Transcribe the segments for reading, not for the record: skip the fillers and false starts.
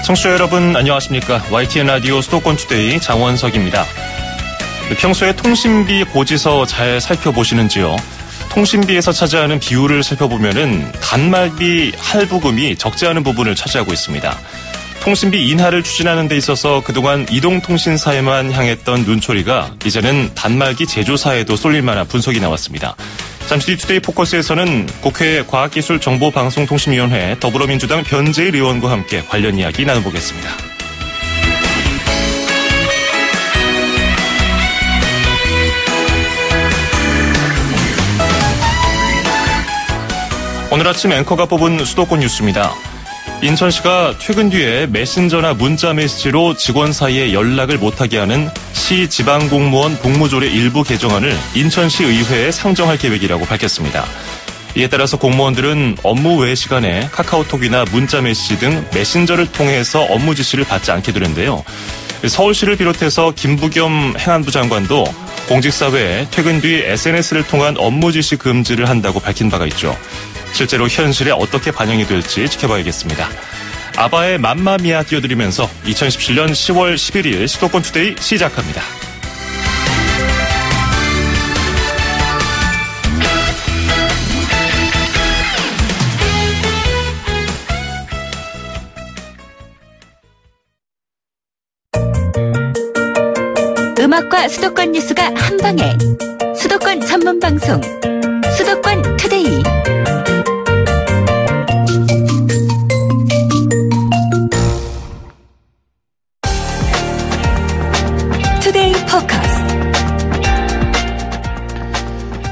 청취자 여러분 안녕하십니까. YTN 라디오 수도권 투데이 장원석입니다. 평소에 통신비 고지서 잘 살펴보시는지요? 통신비에서 차지하는 비율을 살펴보면은 단말기 할부금이 적지 않은 부분을 차지하고 있습니다. 통신비 인하를 추진하는 데 있어서 그동안 이동통신사에만 향했던 눈초리가 이제는 단말기 제조사에도 쏠릴 만한 분석이 나왔습니다. 잠시 뒤 투데이 포커스에서는 국회 과학기술정보방송통신위원회 더불어민주당 변재일 의원과 함께 관련 이야기 나눠보겠습니다. 오늘 아침 앵커가 뽑은 수도권 뉴스입니다. 인천시가 퇴근 뒤에 메신저나 문자 메시지로 직원 사이에 연락을 못하게 하는 시 지방공무원 복무조례 일부 개정안을 인천시 의회에 상정할 계획이라고 밝혔습니다. 이에 따라서 공무원들은 업무 외 시간에 카카오톡이나 문자 메시지 등 메신저를 통해서 업무 지시를 받지 않게 되는데요. 서울시를 비롯해서 김부겸 행안부 장관도 공직사 외에 퇴근 뒤 SNS를 통한 업무 지시 금지를 한다고 밝힌 바가 있죠. 실제로 현실에 어떻게 반영이 될지 지켜봐야겠습니다. 아바의 맘마미아 띄워드리면서 2017년 10월 11일 수도권 투데이 시작합니다. 음악과 수도권 뉴스가 한방에 수도권 전문 방송 수도권 투데이. 투데이 포커스.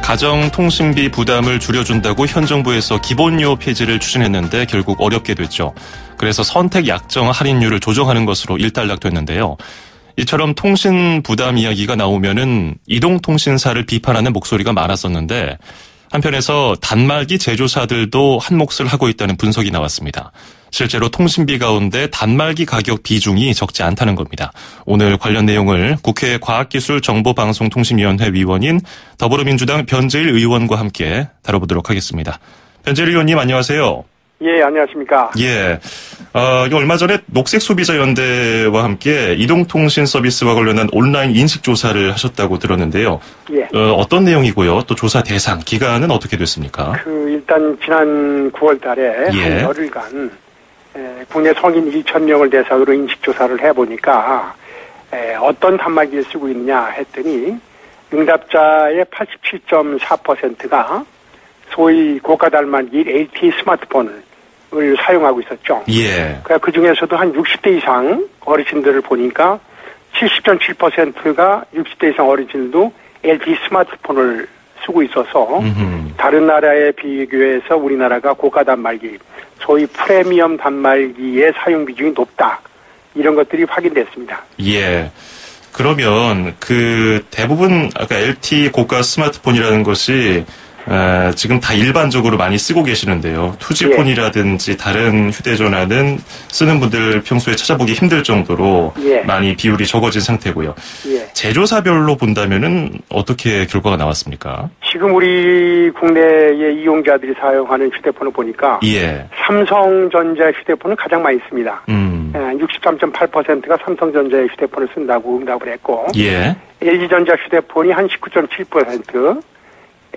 가정통신비 부담을 줄여준다고 현 정부에서 기본료 폐지를 추진했는데 결국 어렵게 됐죠. 그래서 선택 약정 할인율을 조정하는 것으로 일단락됐는데요. 이처럼 통신 부담 이야기가 나오면은 이동통신사를 비판하는 목소리가 많았었는데 한편에서 단말기 제조사들도 한 몫을 하고 있다는 분석이 나왔습니다. 실제로 통신비 가운데 단말기 가격 비중이 적지 않다는 겁니다. 오늘 관련 내용을 국회 과학기술정보방송통신위원회 위원인 더불어민주당 변재일 의원과 함께 다뤄보도록 하겠습니다. 변재일 의원님 안녕하세요. 예, 안녕하십니까. 예. 얼마 전에 녹색소비자연대와 함께 이동통신 서비스와 관련한 온라인 인식조사를 하셨다고 들었는데요. 예. 어떤 내용이고요? 또 조사 대상, 기간은 어떻게 됐습니까? 일단 지난 9월 달에 예. 한 열흘간 국내 성인 1,000명을 대상으로 인식조사를 해보니까 어떤 단말기를 쓰고 있느냐 했더니 응답자의 87.4%가 소위 고가 단말기 LTE 스마트폰을 사용하고 있었죠. 예. 그 중에서도 한 60대 이상 어르신들을 보니까 70.7%가 60대 이상 어르신들도 LTE 스마트폰을 쓰고 있어서 다른 나라에 비교해서 우리나라가 고가 단말기, 소위 프리미엄 단말기의 사용 비중이 높다. 이런 것들이 확인됐습니다. 예. 그러면 대부분 아까 LTE 고가 스마트폰이라는 것이 지금 다 일반적으로 많이 쓰고 계시는데요. 투지폰이라든지 다른 휴대전화는 쓰는 분들 평소에 찾아보기 힘들 정도로 많이 비율이 적어진 상태고요. 제조사별로 본다면은 어떻게 결과가 나왔습니까? 지금 우리 국내의 이용자들이 사용하는 휴대폰을 보니까 삼성전자 휴대폰은 가장 많이 씁니다. 63.8%가 삼성전자의 휴대폰을 쓴다고 응답을 했고 LG전자 휴대폰이 한 19.7%,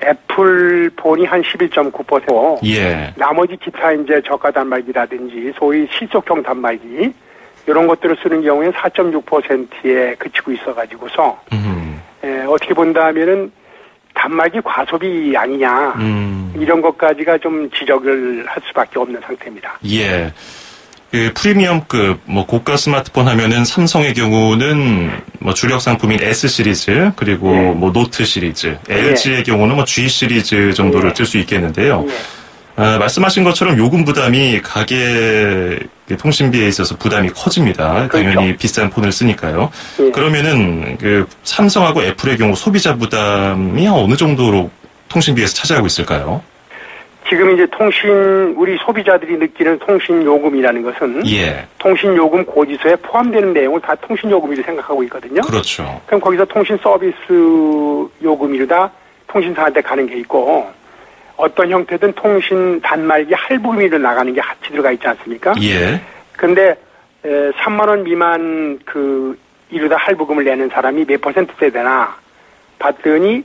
애플폰이 한 11.9%, 나머지 기타 이제 저가 단말기라든지 소위 실속형 단말기 이런 것들을 쓰는 경우에는 4.6%에 그치고 있어가지고서 어떻게 본다면은 단말기 과소비 아니냐 이런 것까지가 좀 지적을 할 수밖에 없는 상태입니다. 예. 프리미엄급, 고가 스마트폰 하면은 삼성의 경우는 주력 상품인 S 시리즈, 그리고 노트 시리즈, LG의 경우는 G 시리즈 정도를 뜰 수 있겠는데요. 말씀하신 것처럼 요금 부담이 가계 통신비에 있어서 부담이 커집니다. 당연히 비싼 폰을 쓰니까요. 그러면은 삼성하고 애플의 경우 소비자 부담이 어느 정도로 통신비에서 차지하고 있을까요? 지금 이제 우리 소비자들이 느끼는 통신요금이라는 것은 통신요금 고지서에 포함되는 내용을 다 통신요금이라고 생각하고 있거든요. 그렇죠. 그럼 거기서 통신 서비스 요금이다 통신사한테 가는 게 있고 어떤 형태든 통신 단말기 할부금으로 나가는 게 같이 들어가 있지 않습니까? 예. 근데 3만 원 미만 이루다 할부금을 내는 사람이 몇 퍼센트 되나 봤더니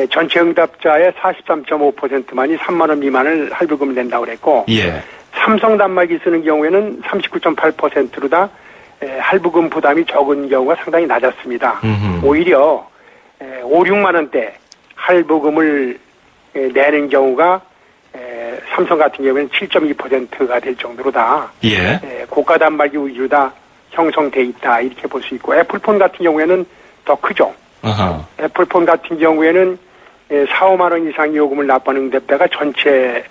전체 응답자의 43.5%만이 3만 원 미만을 할부금을 낸다고 그랬고 예. 삼성 단말기 쓰는 경우에는 39.8%로다 할부금 부담이 적은 경우가 상당히 낮았습니다. 오히려 5, 6만 원대 할부금을 내는 경우가 삼성 같은 경우에는 7.2%가 될 정도로다. 예. 고가 단말기 위주로 형성돼 있다 이렇게 볼 수 있고 애플폰 같은 경우에는 더 크죠. 아하. 애플폰 같은 경우에는 4, 5만 원 이상 요금을 납부하는 응답자가 전체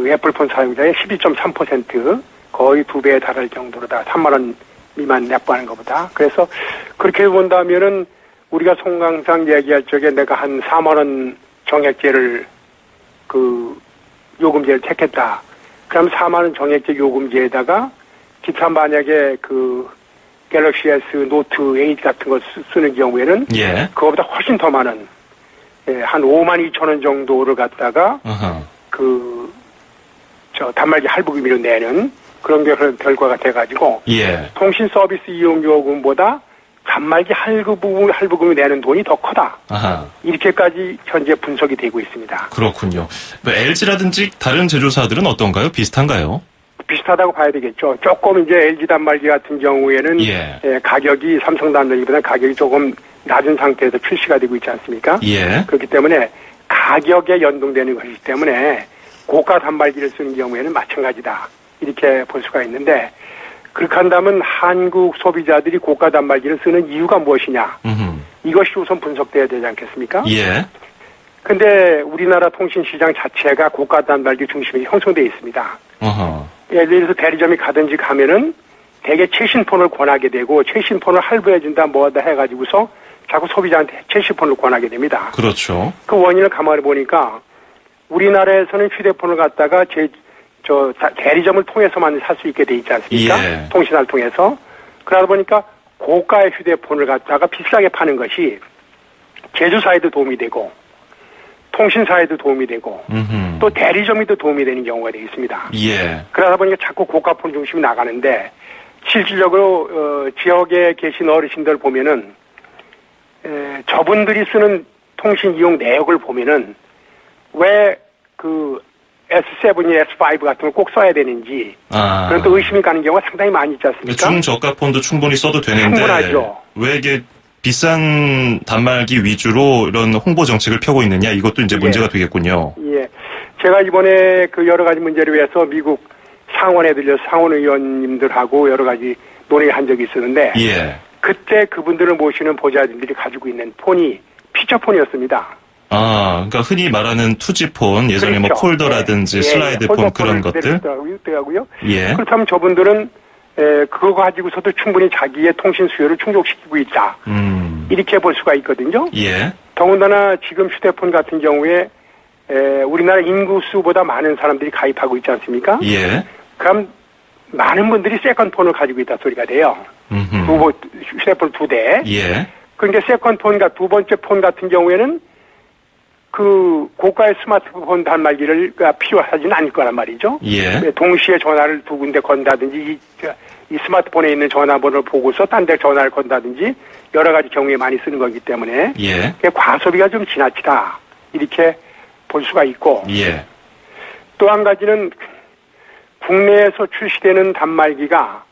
애플폰 사용자의 12.3% 거의 2배에 달할 정도로다. 3만 원 미만 납부하는 것보다. 그래서 그렇게 본다면은 우리가 송강상 얘기할 적에 내가 한 4만 원 정액제를 요금제를 택했다. 그럼 4만 원 정액제 요금제에다가 기타 만약에 갤럭시 S 노트 8 같은 거 쓰는 경우에는 예. 그거보다 훨씬 더 많은 한 5만 2천 원 정도를 갖다가 아하. 단말기 할부금으로 내는 그런 결과가 돼가지고 예. 통신 서비스 이용 요금보다 단말기 할부금을 내는 돈이 더 크다. 아하. 이렇게까지 현재 분석이 되고 있습니다. 그렇군요. LG라든지 다른 제조사들은 어떤가요? 비슷한가요? 비슷하다고 봐야 되겠죠. 조금 이제 LG 단말기 같은 경우에는 예. 가격이 삼성 단말기보다 가격이 조금 낮은 상태에서 출시가 되고 있지 않습니까? 예. 그렇기 때문에 가격에 연동되는 것이기 때문에 고가 단말기를 쓰는 경우에는 마찬가지다. 이렇게 볼 수가 있는데 그렇게 한다면 한국 소비자들이 고가 단말기를 쓰는 이유가 무엇이냐. 이것이 우선 분석돼야 되지 않겠습니까? 예. 근데 우리나라 통신 시장 자체가 고가 단말기 중심이 형성되어 있습니다. 어허. 예를 들어서 대리점이 가든지 가면은 대개 최신폰을 권하게 되고 최신폰을 할부해준다 뭐하다 해가지고서 자꾸 소비자한테 최신폰을 권하게 됩니다. 그렇죠. 그 원인을 가만히 보니까 우리나라에서는 휴대폰을 갖다가 대리점을 통해서만 살 수 있게 돼 있지 않습니까? 예. 통신사를 통해서. 그러다 보니까 고가의 휴대폰을 갖다가 비싸게 파는 것이 제조사에도 도움이 되고 통신사에도 도움이 되고 또 대리점에도 도움이 되는 경우가 되어 있습니다. 예. 그러다 보니까 자꾸 고가폰 중심이 나가는데 실질적으로 지역에 계신 어르신들 보면은 저분들이 쓰는 통신 이용 내역을 보면은 왜 S7이 S5 같은 걸 꼭 써야 되는지 그런 또 의심이 가는 경우가 상당히 많이 있지 않습니까? 중저가폰도 충분히 써도 되는데 충분하죠. 왜 이게 비싼 단말기 위주로 이런 홍보 정책을 펴고 있느냐 이것도 이제 문제가 되겠군요. 예, 제가 이번에 여러 가지 문제를 위해서 미국 상원에 들려서 상원 의원님들하고 여러 가지 논의한 적이 있었는데 예. 그때 그분들을 모시는 보좌진들이 가지고 있는 폰이 피처폰이었습니다. 그러니까 흔히 말하는 투지폰, 예전에 그렇죠. 폴더라든지 예, 슬라이드폰 그런 것들. 있더라고요. 예. 그렇다면 저분들은 그거 가지고서도 충분히 자기의 통신 수요를 충족시키고 있다. 이렇게 볼 수가 있거든요. 예. 더군다나 지금 휴대폰 같은 경우에 우리나라 인구 수보다 많은 사람들이 가입하고 있지 않습니까? 예. 그럼 많은 분들이 세컨폰을 가지고 있다 소리가 돼요. 휴대폰 2대. 예. 그러니까 세컨폰과 두 번째 폰 같은 경우에는 고가의 스마트폰 단말기가 필요하지는 않을 거란 말이죠. 예. 동시에 전화를 두 군데 건다든지 이 스마트폰에 있는 전화번호를 보고서 딴 데 전화를 건다든지 여러 가지 경우에 많이 쓰는 거기 때문에 예. 과소비가 좀 지나치다 이렇게 볼 수가 있고 예. 또 한 가지는 국내에서 출시되는 단말기가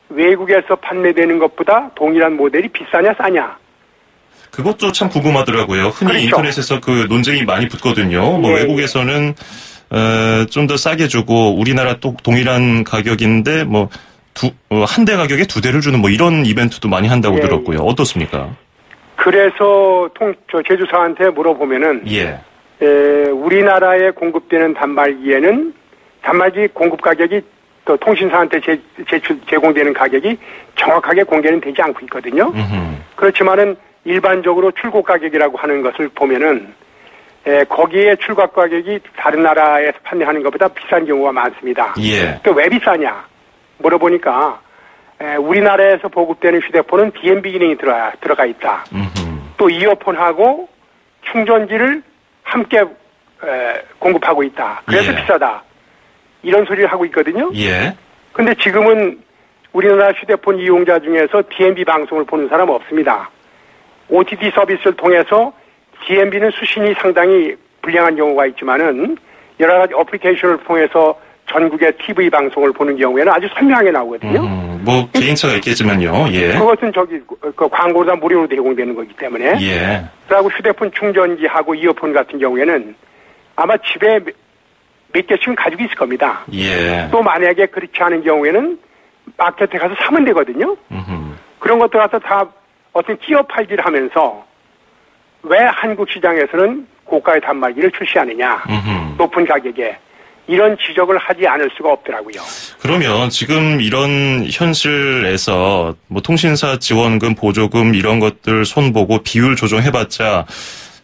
외국에서 판매되는 것보다 동일한 모델이 비싸냐 싸냐 그것도 참 궁금하더라고요. 흔히 그렇죠. 인터넷에서 논쟁이 많이 붙거든요. 뭐 예. 외국에서는 좀 더 싸게 주고 우리나라 또 동일한 가격인데 뭐 한 대 가격에 2대를 주는 뭐 이런 이벤트도 많이 한다고 예. 들었고요. 어떻습니까? 그래서 제조사한테 물어보면은 예. 우리나라에 공급되는 단말기에는 단말기 공급 가격이 또 통신사한테 제공되는 가격이 정확하게 공개는 되지 않고 있거든요. 그렇지만은 일반적으로 출고 가격이라고 하는 것을 보면은 거기에 출고 가격이 다른 나라에서 판매하는 것보다 비싼 경우가 많습니다. 예. 또 왜 비싸냐 물어보니까 우리나라에서 보급되는 휴대폰은 DMB 기능이 들어가 있다. 또 이어폰하고 충전기를 함께 공급하고 있다. 그래서 예. 비싸다. 이런 소리를 하고 있거든요. 예. 근데 지금은 우리나라 휴대폰 이용자 중에서 DMB 방송을 보는 사람 없습니다. OTT 서비스를 통해서 DMB는 수신이 상당히 불량한 경우가 있지만은 여러 가지 어플리케이션을 통해서 전국의 TV 방송을 보는 경우에는 아주 선명하게 나오거든요. 뭐 개인차가 있겠지만요. 예. 그것은 그 광고보다 무료로 제공되는 거기 때문에. 예. 그리고 휴대폰 충전기하고 이어폰 같은 경우에는 아마 집에 몇 개씩은 가지고 있을 겁니다. 예. 또 만약에 그렇지 않은 경우에는 마켓에 가서 사면 되거든요. 그런 것들 갖다 다 어떤 끼어 팔기를 하면서 왜 한국 시장에서는 고가의 단말기를 출시하느냐. 높은 가격에. 이런 지적을 하지 않을 수가 없더라고요. 그러면 지금 이런 현실에서 뭐 통신사 지원금, 보조금 이런 것들 손보고 비율 조정해봤자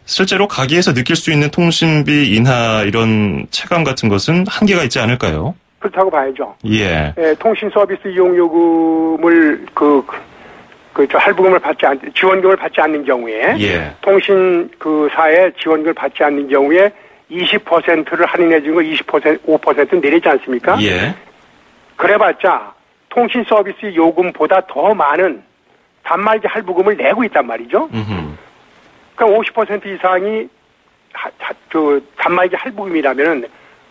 실제로 가게에서 느낄 수 있는 통신비 인하 이런 체감 같은 것은 한계가 있지 않을까요? 그렇다고 봐야죠. 예. 예, 통신 서비스 이용 요금을 할부금을 지원금을 받지 않는 경우에 예. 통신 사에 지원금을 받지 않는 경우에 20%를 할인해 준 거 5% 내리지 않습니까? 예. 그래봤자 통신 서비스 요금보다 더 많은 단말기 할부금을 내고 있단 말이죠. 그러니까 50% 이상이 단말기 할부금이라면은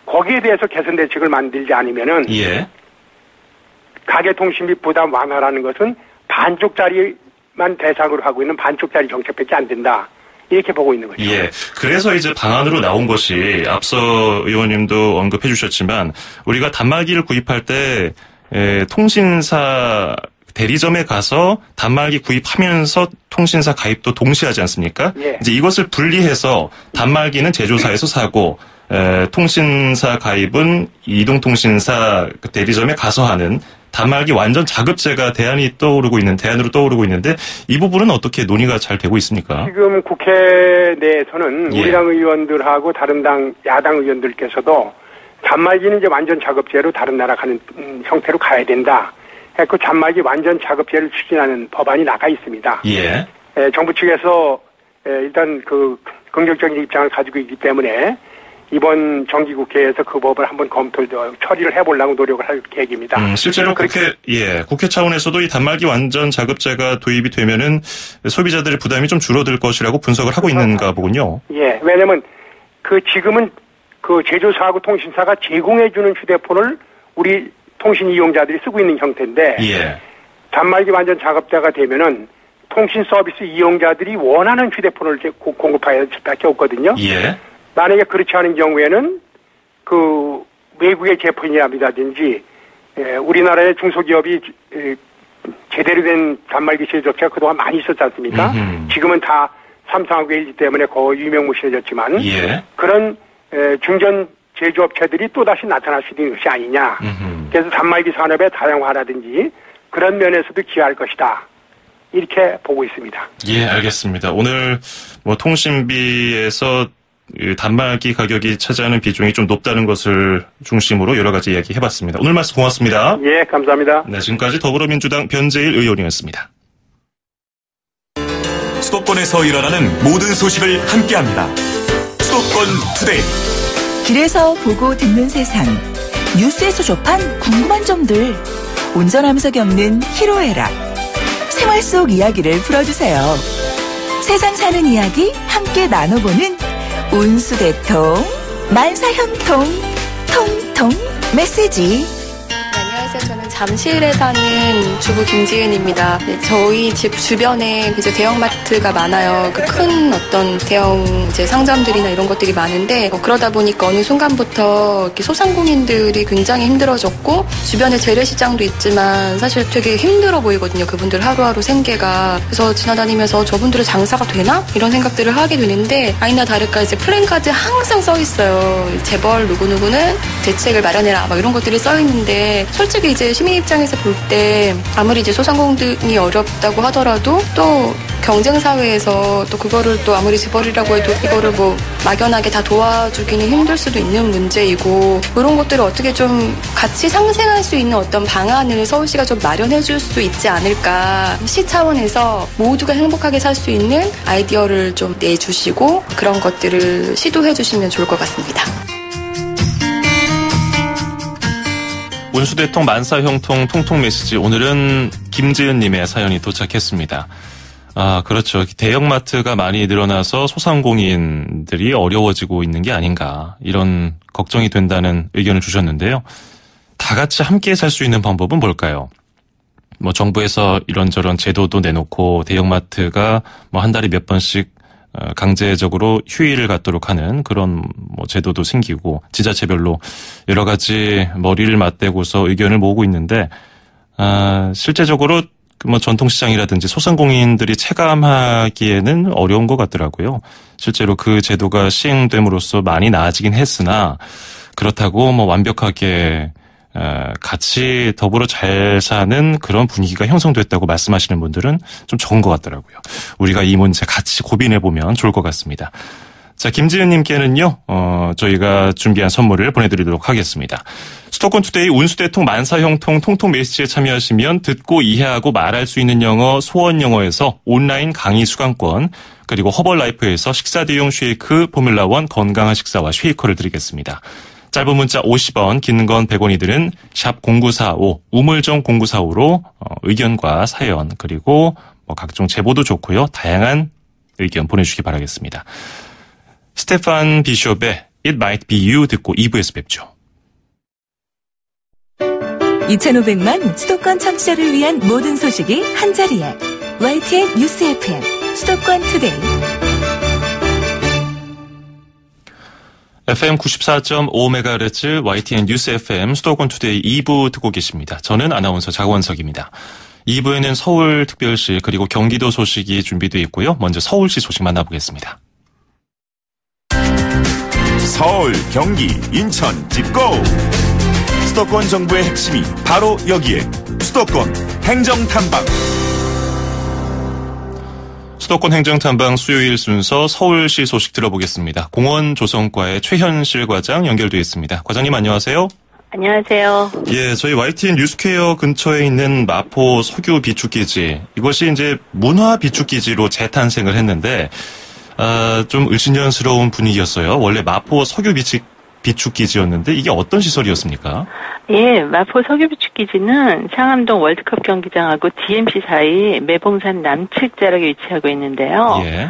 거기에 대해서 개선 대책을 만들지 않으면은 예. 가계 통신비 부담 완화라는 것은 반쪽짜리만 대상으로 하고 있는 반쪽짜리 정책밖에 안 된다. 이렇게 보고 있는 거죠. 예. 그래서 이제 방안으로 나온 것이 앞서 의원님도 언급해 주셨지만 우리가 단말기를 구입할 때 통신사 대리점에 가서 단말기 구입하면서 통신사 가입도 동시에 하지 않습니까? 예. 이제 이것을 분리해서 단말기는 제조사에서 사고 통신사 가입은 이동통신사 대리점에 가서 하는 단말기 완전 자급제가 대안으로 떠오르고 있는데 이 부분은 어떻게 논의가 잘 되고 있습니까? 지금 국회 내에서는 예. 우리 당 의원들하고 다른 당 야당 의원들께서도 단말기는 이제 완전 자급제로 다른 나라 가는 형태로 가야 된다. 그 단말기 완전 자급제를 추진하는 법안이 나가 있습니다. 예. 정부 측에서 일단 긍정적인 입장을 가지고 있기 때문에 이번 정기국회에서 그 법을 한번 처리를 해보려고 노력을 할 계획입니다. 실제로 국회 차원에서도 이 단말기 완전 자급제가 도입이 되면은 소비자들의 부담이 좀 줄어들 것이라고 분석을 하고 있는가 보군요. 예, 왜냐면 지금은 제조사하고 통신사가 제공해주는 휴대폰을 우리 통신 이용자들이 쓰고 있는 형태인데, 예. 단말기 완전 자급제가 되면은 통신 서비스 이용자들이 원하는 휴대폰을 공급할 수밖에 없거든요. 예. 만약에 그렇지 않은 경우에는 외국의 제품이라든지 우리나라의 중소기업이 제대로 된 단말기 제조업체가 그동안 많이 있었지 않습니까? 지금은 다 삼성하고 LG 때문에 거의 유명무실해졌지만 예. 그런 중견 제조업체들이 또다시 나타날 수 있는 것이 아니냐. 그래서 단말기 산업의 다양화라든지 그런 면에서도 기여할 것이다. 이렇게 보고 있습니다. 예, 알겠습니다. 오늘 통신비에서 단말기 가격이 차지하는 비중이 좀 높다는 것을 중심으로 여러 가지 이야기 해봤습니다. 오늘 말씀 고맙습니다. 예, 감사합니다. 네, 지금까지 더불어민주당 변재일 의원이었습니다. 수도권에서 일어나는 모든 소식을 함께합니다. 수도권 투데이. 길에서 보고 듣는 세상. 뉴스에서 접한 궁금한 점들. 운전하면서 겪는 희로애락. 생활 속 이야기를 풀어주세요. 세상 사는 이야기 함께 나눠보는 운수대통, 만사형통, 통통 메시지. 안녕하세요. 저는 잠실에 사는 주부 김지은입니다. 네, 저희 집 주변에 이제 대형마트가 많아요. 큰 어떤 대형 이제 상점들이나 이런 것들이 많은데 그러다 보니까 어느 순간부터 이렇게 소상공인들이 굉장히 힘들어졌고 주변에 재래시장도 있지만 사실 되게 힘들어 보이거든요. 그분들 하루하루 생계가. 그래서 지나다니면서 저분들의 장사가 되나? 이런 생각들을 하게 되는데 아니나 다를까 이제 플랜카드 항상 써 있어요. 재벌 누구누구는 대책을 마련해라 막 이런 것들이 써 있는데 솔직히 이제 시민 입장에서 볼 때 아무리 이제 소상공인이 어렵다고 하더라도 또 경쟁 사회에서 또 그거를 또 아무리 재벌이라고 해도 이거를 막연하게 다 도와주기는 힘들 수도 있는 문제이고 그런 것들을 어떻게 좀 같이 상생할 수 있는 어떤 방안을 서울시가 좀 마련해 줄 수 있지 않을까. 시 차원에서 모두가 행복하게 살 수 있는 아이디어를 좀 내주시고 그런 것들을 시도해 주시면 좋을 것 같습니다. 운수대통 만사형통 통통 메시지. 오늘은 김지은님의 사연이 도착했습니다. 아, 그렇죠. 대형마트가 많이 늘어나서 소상공인들이 어려워지고 있는 게 아닌가. 이런 걱정이 된다는 의견을 주셨는데요. 다 같이 함께 살 수 있는 방법은 뭘까요? 뭐 정부에서 이런저런 제도도 내놓고 대형마트가 뭐 한 달에 몇 번씩 강제적으로 휴일을 갖도록 하는 그런 뭐 제도도 생기고 지자체별로 여러 가지 머리를 맞대고서 의견을 모으고 있는데 실제적으로 뭐 전통시장이라든지 소상공인들이 체감하기에는 어려운 것 같더라고요. 실제로 그 제도가 시행됨으로써 많이 나아지긴 했으나 그렇다고 뭐 완벽하게 같이 더불어 잘 사는 그런 분위기가 형성됐다고 말씀하시는 분들은 좀 적은 것 같더라고요. 우리가 이 문제 같이 고민해보면 좋을 것 같습니다. 자, 김지은님께는요, 저희가 준비한 선물을 보내드리도록 하겠습니다. 수도권 투데이 운수대통 만사형통 통통 메시지에 참여하시면 듣고 이해하고 말할 수 있는 영어 소원 영어에서 온라인 강의 수강권, 그리고 허벌라이프에서 식사 대용 쉐이크 포뮬라1 건강한 식사와 쉐이커를 드리겠습니다. 짧은 문자 50원, 긴 건 100원이 드는 샵 0945, 우물정 0945로 의견과 사연, 그리고 뭐 각종 제보도 좋고요. 다양한 의견 보내주시기 바라겠습니다. 스테판 비숍의 It Might Be You 듣고 2부에서 뵙죠. 2,500만 수도권 청취자를 위한 모든 소식이 한자리에 YTN 뉴스 FM 수도권 투데이. FM 94.5MHz YTN 뉴스 FM 수도권 투데이 2부 듣고 계십니다. 저는 아나운서 장원석입니다. 2부에는 서울특별시 그리고 경기도 소식이 준비되어 있고요. 먼저 서울시 소식 만나보겠습니다. 서울, 경기, 인천, 집고! 수도권 정부의 핵심이 바로 여기에 수도권 행정탐방. 수도권 행정탐방 수요일 순서 서울시 소식 들어보겠습니다. 공원조성과의 최현실 과장 연결되어 있습니다. 과장님 안녕하세요. 안녕하세요. 예, 저희 YTN 뉴스퀘어 근처에 있는 마포 석유 비축기지, 이것이 이제 문화 비축기지로 재탄생을 했는데 좀 을씨년스러운 분위기였어요. 원래 마포 석유 비축기지였는데 이게 어떤 시설이었습니까? 예, 마포 석유 비축기지는 상암동 월드컵 경기장하고 DMC 사이 매봉산 남측 자락에 위치하고 있는데요. 예.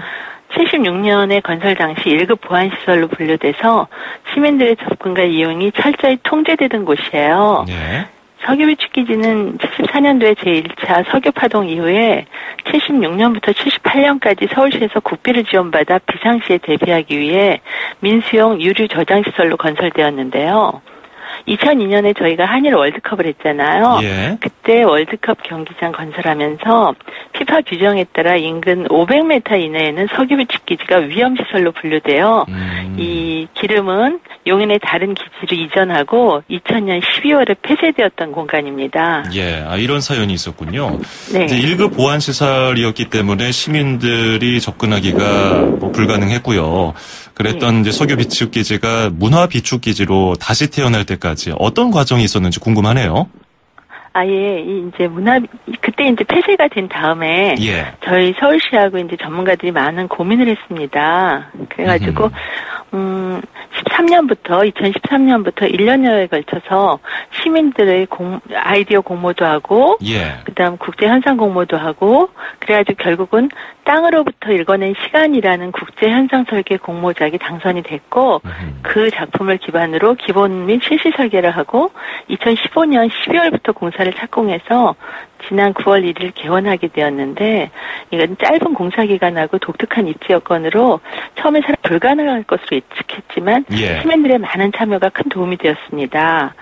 76년에 건설 당시 1급 보안시설로 분류돼서 시민들의 접근과 이용이 철저히 통제되던 곳이에요. 예. 석유 비축기지는 74년도에 제1차 석유 파동 이후에 76년부터 78년까지 서울시에서 국비를 지원받아 비상시에 대비하기 위해 민수용 유류 저장시설로 건설되었는데요. 2002년에 저희가 한일 월드컵을 했잖아요. 예. 그때 월드컵 경기장 건설하면서 피파 규정에 따라 인근 500m 이내에는 석유 비축기지가 위험시설로 분류되어 이 기름은 용인의 다른 기지로 이전하고 2000년 12월에 폐쇄되었던 공간입니다. 예, 이런 사연이 있었군요. 네. 이제 1급 보안시설이었기 때문에 시민들이 접근하기가 뭐 불가능했고요. 그랬던 이제 석유 비축기지가 문화 비축기지로 다시 태어날 때까지 어떤 과정이 있었는지 궁금하네요. 예, 이제 그때 이제 폐쇄가 된 다음에 예. 저희 서울시하고 이제 전문가들이 많은 고민을 했습니다. 그래가지고 2013년부터 1년여에 걸쳐서 시민들의 아이디어 공모도 하고, 예. 그다음 국제 현상 공모도 하고, 그래가지고 결국은 땅으로부터 읽어낸 시간이라는 국제 현상 설계 공모작이 당선이 됐고, 그 작품을 기반으로 기본 및 실시 설계를 하고, 2015년 12월부터 공사를 착공해서 지난 9월 1일 개원하게 되었는데, 이건 짧은 공사 기간하고 독특한 입지 여건으로 처음에 사람 불가능할 것으로 예측했지만 예. 시민들의 많은 참여가 큰 도움이 되었습니다.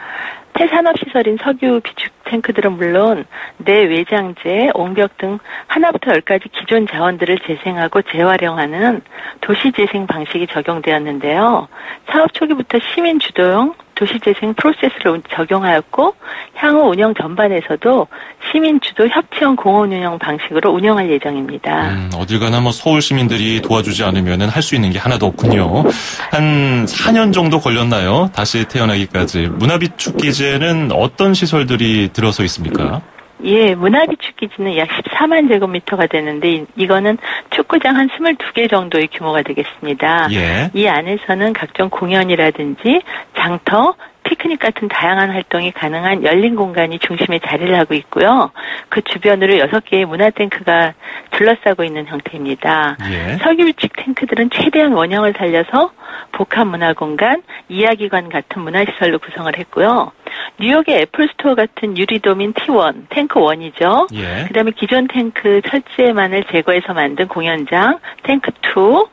폐산업시설인 석유 비축 탱크들은 물론 내외장재, 옹벽 등 하나부터 10까지 기존 자원들을 재생하고 재활용하는 도시재생 방식이 적용되었는데요. 사업 초기부터 시민 주도형 도시재생 프로세스를 적용하였고 향후 운영 전반에서도 시민 주도 협치형 공원 운영 방식으로 운영할 예정입니다. 어딜 가나 뭐 서울 시민들이 도와주지 않으면은 할 수 있는 게 하나도 없군요. 한 4년 정도 걸렸나요? 다시 태어나기까지. 문화비축기지에는 어떤 시설들이 들어서 있습니까? 예, 문화비축 기지는 약 14만 제곱미터가 되는데 이거는 축구장 한 22개 정도의 규모가 되겠습니다. 예. 이 안에서는 각종 공연이라든지 장터, 피크닉 같은 다양한 활동이 가능한 열린 공간이 중심에 자리를 하고 있고요. 그 주변으로 6개의 문화 탱크가 둘러싸고 있는 형태입니다. 예. 석유비축 탱크들은 최대한 원형을 살려서 복합 문화 공간, 이야기관 같은 문화시설로 구성을 했고요. 뉴욕의 애플스토어 같은 유리도민 T1, 탱크 1이죠. 예. 그 다음에 기존 탱크 철제만을 제거해서 만든 공연장, 탱크 2,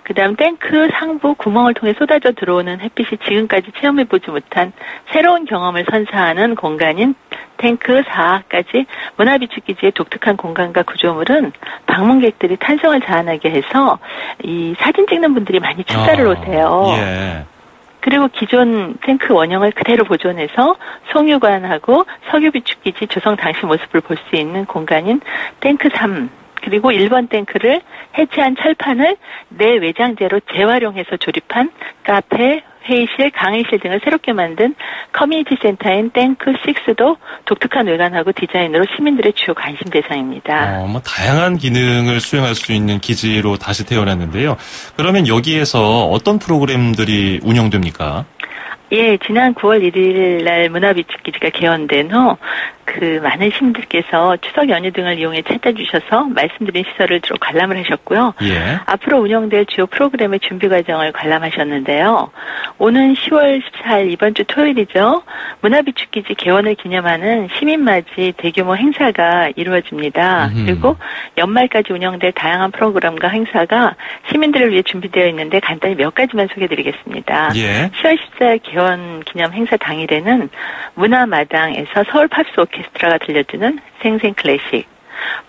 그 다음 탱크 상부 구멍을 통해 쏟아져 들어오는 햇빛이 지금까지 체험해보지 못한 새로운 경험을 선사하는 공간인 탱크 4까지 문화비축기지의 독특한 공간과 구조물은 방문객들이 탄성을 자아나게 해서 이 사진 찍는 분들이 많이 출사를 오세요. 예. 그리고 기존 탱크 원형을 그대로 보존해서 송유관하고 석유비축기지 조성 당시 모습을 볼 수 있는 공간인 탱크 3, 그리고 1번 탱크를 해체한 철판을 내외장재로 재활용해서 조립한 카페, 회의실, 강의실 등을 새롭게 만든 커뮤니티 센터인 탱크 6도 독특한 외관하고 디자인으로 시민들의 주요 관심 대상입니다. 다양한 기능을 수행할 수 있는 기지로 다시 태어났는데요. 그러면 여기에서 어떤 프로그램들이 운영됩니까? 예, 지난 9월 1일 날 문화비축기지가 개원된 후 많은 시민들께서 추석 연휴 등을 이용해 찾아주셔서 말씀드린 시설을 주로 관람을 하셨고요. 예. 앞으로 운영될 주요 프로그램의 준비 과정을 관람하셨는데요. 오는 10월 14일 이번 주 토요일이죠. 문화비축기지 개원을 기념하는 시민맞이 대규모 행사가 이루어집니다. 그리고 연말까지 운영될 다양한 프로그램과 행사가 시민들을 위해 준비되어 있는데 간단히 몇 가지만 소개해드리겠습니다. 예. 10월 14일 개원 기념 행사 당일에는 문화마당에서 서울 팝스 오케스트라가 들려주는 생생 클래식,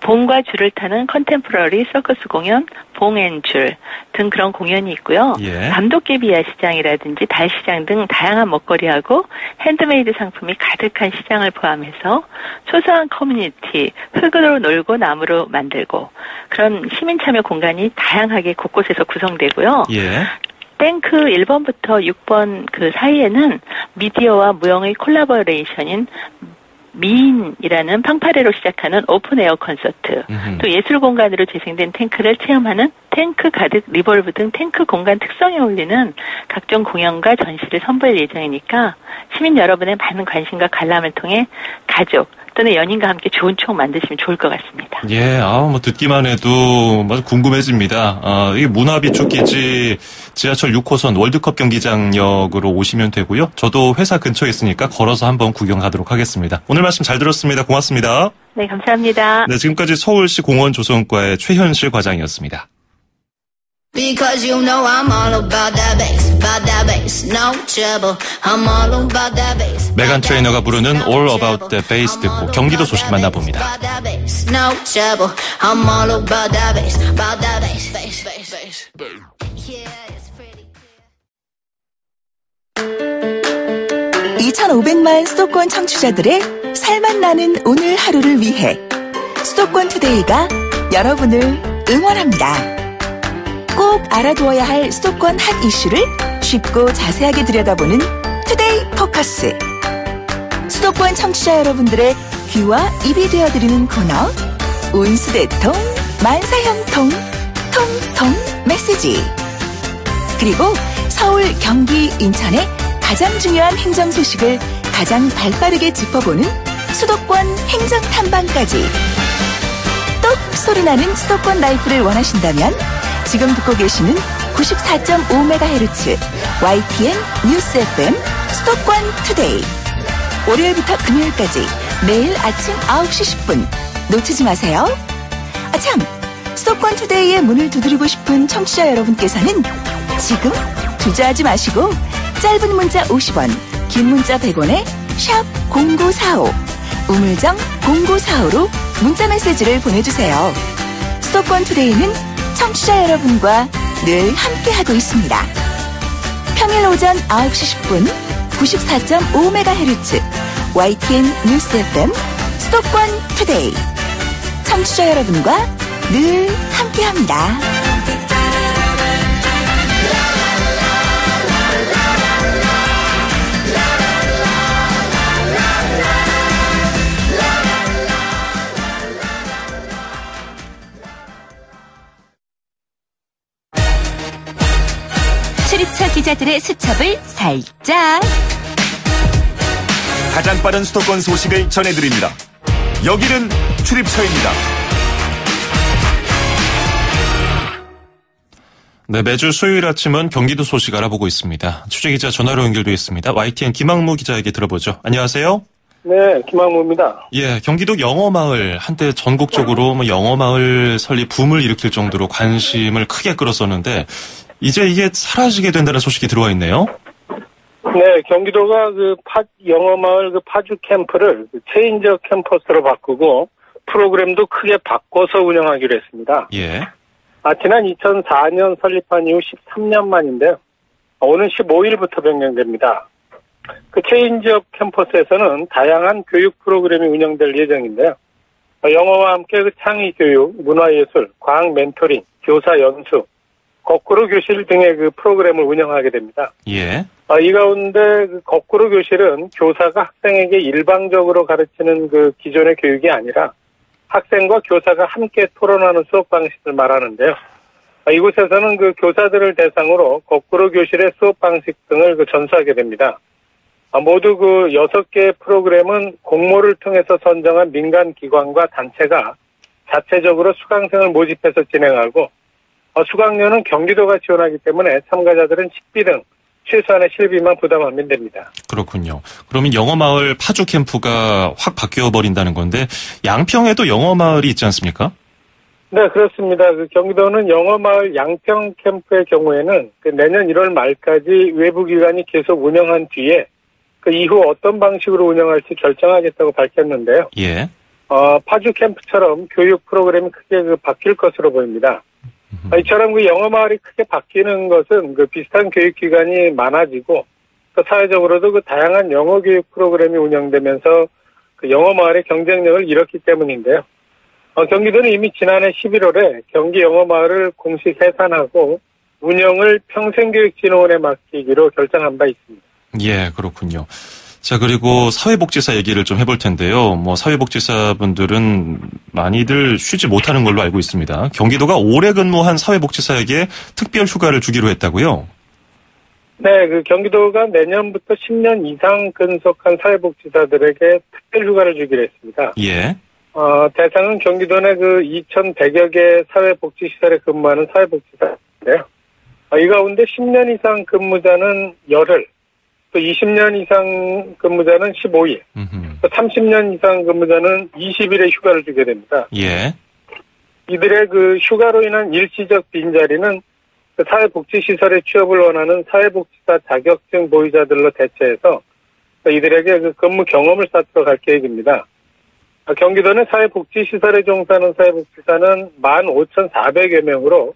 봉과 줄을 타는 컨템포러리 서커스 공연, 봉앤줄 등 그런 공연이 있고요. 예. 감도깨비 야시장이라든지 달시장 등 다양한 먹거리하고 핸드메이드 상품이 가득한 시장을 포함해서 소소한 커뮤니티, 흙으로 놀고 나무로 만들고 그런 시민 참여 공간이 다양하게 곳곳에서 구성되고요. 예. 탱크 1번부터 6번 그 사이에는 미디어와 무용의 콜라보레이션인 미인이라는 팡파레로 시작하는 오픈에어 콘서트, 또 예술 공간으로 재생된 탱크를 체험하는 탱크 가득 리볼브 등 탱크 공간 특성에 어울리는 각종 공연과 전시를 선보일 예정이니까 시민 여러분의 많은 관심과 관람을 통해 가족 또는 연인과 함께 좋은 추억 만드시면 좋을 것 같습니다. 예, 듣기만 해도 궁금해집니다. 이게 문화비축기지 지하철 6호선 월드컵 경기장역으로 오시면 되고요. 저도 회사 근처에 있으니까 걸어서 한번 구경 가도록 하겠습니다. 오늘 말씀 잘 들었습니다. 고맙습니다. 네, 감사합니다. 네, 지금까지 서울시 공원조성과의 최현실 과장이었습니다. Because you know I'm all about that bass, no trouble. I'm all about that bass. 메간 트레이너가 부르는 All About That Bass 듣고 경기도 소식 만나봅니다. No trouble. I'm all about that bass, about that bass. Yeah, it's pretty clear. 2,500만 수도권 청취자들의 살맛 나는 오늘 하루를 위해 수도권 투데이가 여러분을 응원합니다. 꼭 알아두어야 할 수도권 핫 이슈를 쉽고 자세하게 들여다보는 투데이 포커스. 수도권 청취자 여러분들의 귀와 입이 되어드리는 코너 온수대통 만사형통 통통 메시지. 그리고 서울, 경기, 인천의 가장 중요한 행정 소식을 가장 발빠르게 짚어보는 수도권 행정탐방까지. 똑 소리나는 수도권 라이프를 원하신다면 지금 듣고 계시는 94.5MHz YTN 뉴스 FM 수도권 투데이. 월요일부터 금요일까지 매일 아침 9시 10분 놓치지 마세요. 참, 수도권 투데이의 문을 두드리고 싶은 청취자 여러분께서는 지금 주저하지 마시고 짧은 문자 50원, 긴 문자 100원에 샵 0945 우물정 0945로 문자 메시지를 보내주세요. 수도권 투데이는 청취자 여러분과 늘 함께하고 있습니다. 평일 오전 9시 10분 94.5MHz YTN 뉴스 FM 수도권 투데이. 청취자 여러분과 늘 함께합니다. 출입처 기자들의 수첩을 살짝. 가장 빠른 수도권 소식을 전해드립니다. 여기는 출입처입니다. 네, 매주 수요일 아침은 경기도 소식 알아보고 있습니다. 취재기자 전화로 연결돼 있습니다. YTN 김학무 기자에게 들어보죠. 안녕하세요. 네, 김학무입니다. 예, 경기도 영어마을 한때 전국적으로 영어마을 설립 붐을 일으킬 정도로 관심을 크게 끌었었는데 이제 이게 사라지게 된다는 소식이 들어와 있네요. 네, 경기도가 영어마을 파주 캠프를 체인저 캠퍼스로 바꾸고 프로그램도 크게 바꿔서 운영하기로 했습니다. 예. 지난 2004년 설립한 이후 13년 만인데요. 오는 15일부터 변경됩니다. 체인저 캠퍼스에서는 다양한 교육 프로그램이 운영될 예정인데요. 영어와 함께 창의 교육, 문화예술, 과학 멘토링, 교사 연수, 거꾸로 교실 등의 프로그램을 운영하게 됩니다. 예. 이 가운데 거꾸로 교실은 교사가 학생에게 일방적으로 가르치는 기존의 교육이 아니라 학생과 교사가 함께 토론하는 수업 방식을 말하는데요. 이곳에서는 교사들을 대상으로 거꾸로 교실의 수업 방식 등을 전수하게 됩니다. 모두 6개의 프로그램은 공모를 통해서 선정한 민간 기관과 단체가 자체적으로 수강생을 모집해서 진행하고 수강료는 경기도가 지원하기 때문에 참가자들은 식비 등 최소한의 실비만 부담하면 됩니다. 그렇군요. 그러면 영어마을 파주 캠프가 확 바뀌어버린다는 건데 양평에도 영어마을이 있지 않습니까? 네, 그렇습니다. 경기도는 영어마을 양평 캠프의 경우에는 내년 1월 말까지 외부 기관이 계속 운영한 뒤에 이후 어떤 방식으로 운영할지 결정하겠다고 밝혔는데요. 예. 파주 캠프처럼 교육 프로그램이 크게 바뀔 것으로 보입니다. 이처럼 영어마을이 크게 바뀌는 것은 비슷한 교육기관이 많아지고 사회적으로도 다양한 영어 교육 프로그램이 운영되면서 영어마을의 경쟁력을 잃었기 때문인데요. 경기도는 이미 지난해 11월에 경기 영어마을을 공식 해산하고 운영을 평생교육진흥원에 맡기기로 결정한 바 있습니다. 예, 그렇군요. 자, 그리고 사회복지사 얘기를 좀 해볼 텐데요. 사회복지사분들은 많이들 쉬지 못하는 걸로 알고 있습니다. 경기도가 오래 근무한 사회복지사에게 특별 휴가를 주기로 했다고요? 네, 경기도가 내년부터 10년 이상 근속한 사회복지사들에게 특별 휴가를 주기로 했습니다. 예. 대상은 경기도 내 2,100여 개 사회복지시설에 근무하는 사회복지사인데요. 이 가운데 10년 이상 근무자는 열흘, 또 20년 이상 근무자는 15일, 또 30년 이상 근무자는 20일의 휴가를 주게 됩니다. 예. 이들의 휴가로 인한 일시적 빈자리는 사회복지시설에 취업을 원하는 사회복지사 자격증 보유자들로 대체해서 이들에게 근무 경험을 쌓도록 할 계획입니다. 경기도 내 사회복지시설에 종사하는 사회복지사는 15,400여 명으로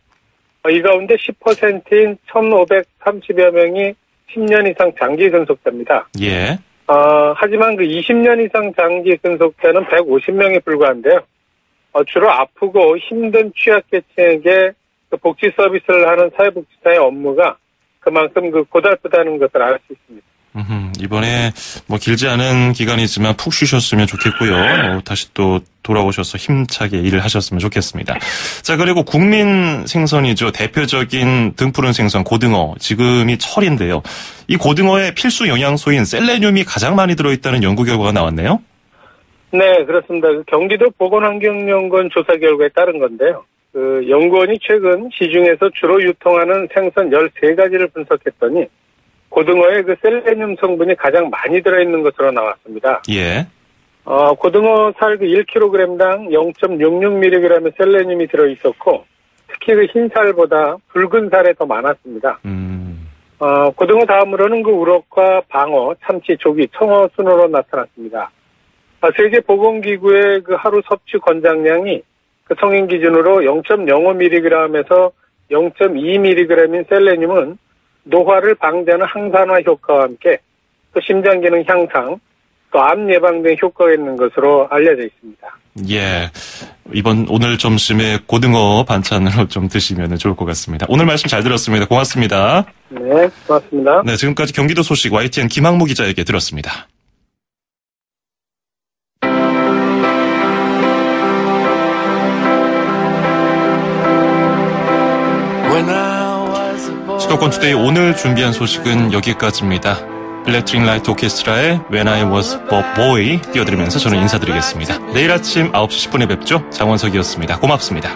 이 가운데 10%인 1,530여 명이 10년 이상 장기 근속자입니다. 예. 하지만 20년 이상 장기 근속자는 150명에 불과한데요. 주로 아프고 힘든 취약계층에게 복지 서비스를 하는 사회복지사의 업무가 그만큼 고달프다는 것을 알 수 있습니다. 이번에 길지 않은 기간이지만 푹 쉬셨으면 좋겠고요. 다시 또 돌아오셔서 힘차게 일을 하셨으면 좋겠습니다. 자, 그리고 국민 생선이죠. 대표적인 등푸른 생선 고등어. 지금이 철인데요. 이 고등어의 필수 영양소인 셀레늄이 가장 많이 들어있다는 연구 결과가 나왔네요. 네, 그렇습니다. 경기도 보건환경연구원 조사 결과에 따른 건데요. 연구원이 최근 시중에서 주로 유통하는 생선 13가지를 분석했더니 고등어의 셀레늄 성분이 가장 많이 들어있는 것으로 나왔습니다. 예. 고등어 살 1kg당 0.66mg의 셀레늄이 들어있었고, 특히 흰 살보다 붉은 살에 더 많았습니다. 고등어 다음으로는 우럭과 방어, 참치, 조기, 청어 순으로 나타났습니다. 세계보건기구의 하루 섭취 권장량이 성인 기준으로 0.05mg에서 0.2mg인 셀레늄은 노화를 방지하는 항산화 효과와 함께 또 심장 기능 향상, 또 암 예방 등 효과가 있는 것으로 알려져 있습니다. 예, 오늘 점심에 고등어 반찬으로 좀 드시면 좋을 것 같습니다. 오늘 말씀 잘 들었습니다. 고맙습니다. 네, 고맙습니다. 네, 지금까지 경기도 소식 YTN 김학무 기자에게 들었습니다. 수도권 투데이 오늘 준비한 소식은 여기까지입니다. 일렉트릭 라이트 오케스트라의 When I Was a Boy 띄워드리면서 저는 인사드리겠습니다. 내일 아침 9시 10분에 뵙죠. 장원석이었습니다. 고맙습니다.